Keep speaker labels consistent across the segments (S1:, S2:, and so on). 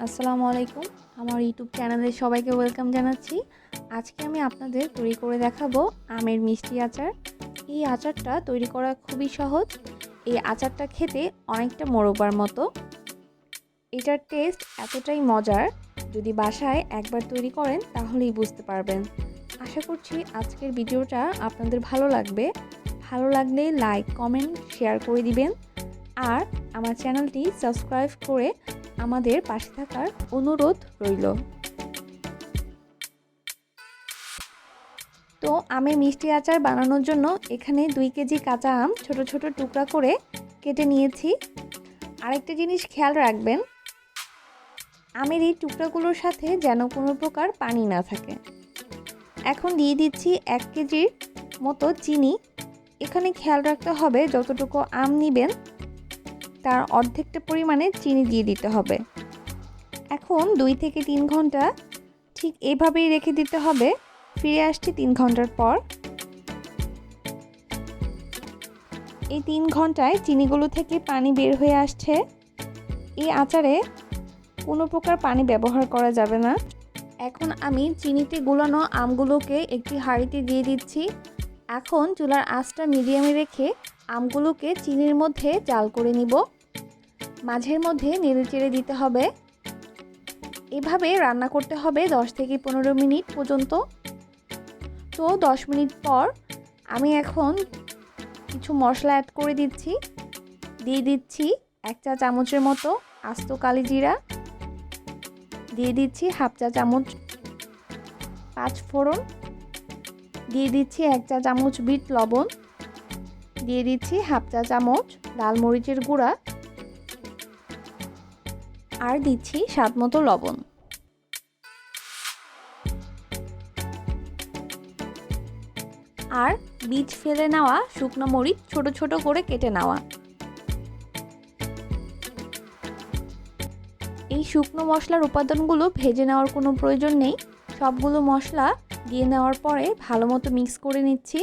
S1: আসসালামু আলাইকুম। আমার ইউটিউব চ্যানেলে সবাইকে ওয়েলকাম জানাচ্ছি। আজকে আমি আপনাদের তৈরি করে দেখাবো আমের মিষ্টি আচার। এই আচারটা তৈরি করা খুবই সহজ। এই আচারটা খেতে অনেকটা মোরব্বার মতো। এটার টেস্ট এতটাই মজার, যদি বাসায় একবার তৈরি করেন তাহলেই বুঝতে পারবেন। আশা করছি আজকের ভিডিওটা আপনাদের ভালো লাগবে। ভালো লাগলে লাইক, কমেন্ট, শেয়ার করে দিবেন। আর আমার চ্যানেলটি সাবস্ক্রাইব করে আমাদের পাশে থাকার অনুরোধ রইল। তো আমের মিষ্টি আচার বানানোর জন্য এখানে 2 কেজি কাঁচা আম ছোট ছোট টুকরা করে কেটে নিয়েছি। আরেকটা জিনিস খেয়াল রাখবেন, আমের এই টুকরাগুলোর সাথে যেন কোনো প্রকার পানি না থাকে। এখন দিয়ে দিচ্ছি 1 কেজির মতো চিনি। এখানে খেয়াল রাখতে হবে যতটুকু আম নেবেন তার অর্ধেকটা পরিমাণে চিনি দিয়ে দিতে হবে। এখন 2 থেকে 3 ঘন্টা ঠিক এভাবেই রেখে দিতে হবে। ফিরে আসছি 3 ঘন্টার পর। এই 3 ঘন্টায় চিনিগুলো থেকে পানি বের হয়ে আসছে। এই আচারে কোনো প্রকার পানি ব্যবহার করা যাবে না। এখন আমি চিনিতে গুলানো আমগুলোকে একটি হাঁড়িতে দিয়ে দিচ্ছি। এখন চুলার আঁচটা মিডিয়ামে রেখে আমগুলোকে চিনির মধ্যে জাল করে নিব। মাঝের মধ্যে নেড়েচেড়ে দিতে হবে। এভাবে রান্না করতে হবে 10 থেকে 15 মিনিট পর্যন্ত। তো 10 মিনিট পর আমি এখন কিছু মশলা অ্যাড করে দিচ্ছি। দিয়ে দিচ্ছি 1 চা চামচের মতো আস্ত কালি জিরা, দিয়ে দিচ্ছি 1/2 চা চামচ 5 ফোড়ন, দিয়ে দিচ্ছি 1 চা চামচ বিট লবণ, দিয়ে দিচ্ছি 1/2 চা চামচ লাল মরিচের গুঁড়া, আর দিচ্ছি স্বাদ মতো লবণ। আর বীজ ফেলে নেওয়া শুকনো মরিচ ছোট ছোট করে কেটে নেওয়া। এই শুকনো মশলার উপাদানগুলো ভেজে নেওয়ার কোনো প্রয়োজন নেই। সবগুলো মশলা দিয়ে নেওয়ার পরে ভালো মতো মিক্স করে নিচ্ছি।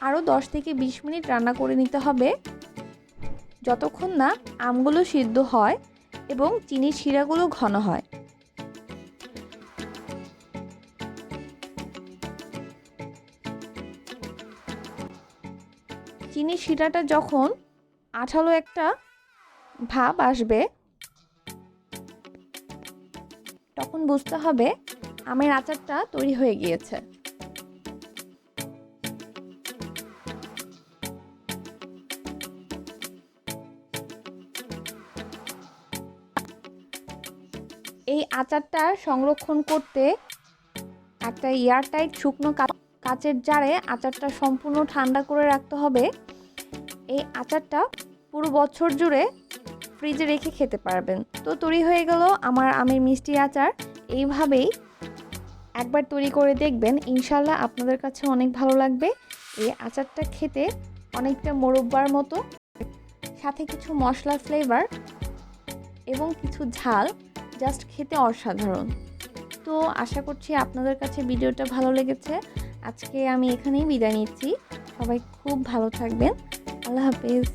S1: আরও 10 থেকে 20 মিনিট রান্না করে নিতে হবে, যতক্ষণ না আমগুলো সিদ্ধ হয় এবং চিনির শিরাগুলো ঘন হয়। চিনির শিরাটা যখন আঠালো একটা ভাব আসবে তখন বুঝতে হবে আমের আচারটা তৈরি হয়ে গিয়েছে। এই আচারটা সংরক্ষণ করতে একটা এয়ারটাইট শুকনো কাচের জারে আচারটা সম্পূর্ণ ঠান্ডা করে রাখতে হবে। এই আচারটা পুরো বছর জুড়ে ফ্রিজে রেখে খেতে পারবেন। তো তৈরি হয়ে গেল আমার আমের মিষ্টি আচার। এইভাবেই একবার তৈরি করে দেখবেন, ইনশাল্লাহ আপনাদের কাছে অনেক ভালো লাগবে। এই আচারটা খেতে অনেকটা মোরব্বার মতো, সাথে কিছু মশলা ফ্লেভার এবং কিছু ঝাল, জাস্ট খেতে অসাধারণ। তো আশা করছি আপনাদের কাছে ভিডিওটা ভালো লেগেছে। আজকে আমি এখানেই বিদায় নিচ্ছি। সবাই খুব ভালো থাকবেন। আল্লাহ হাফেজ।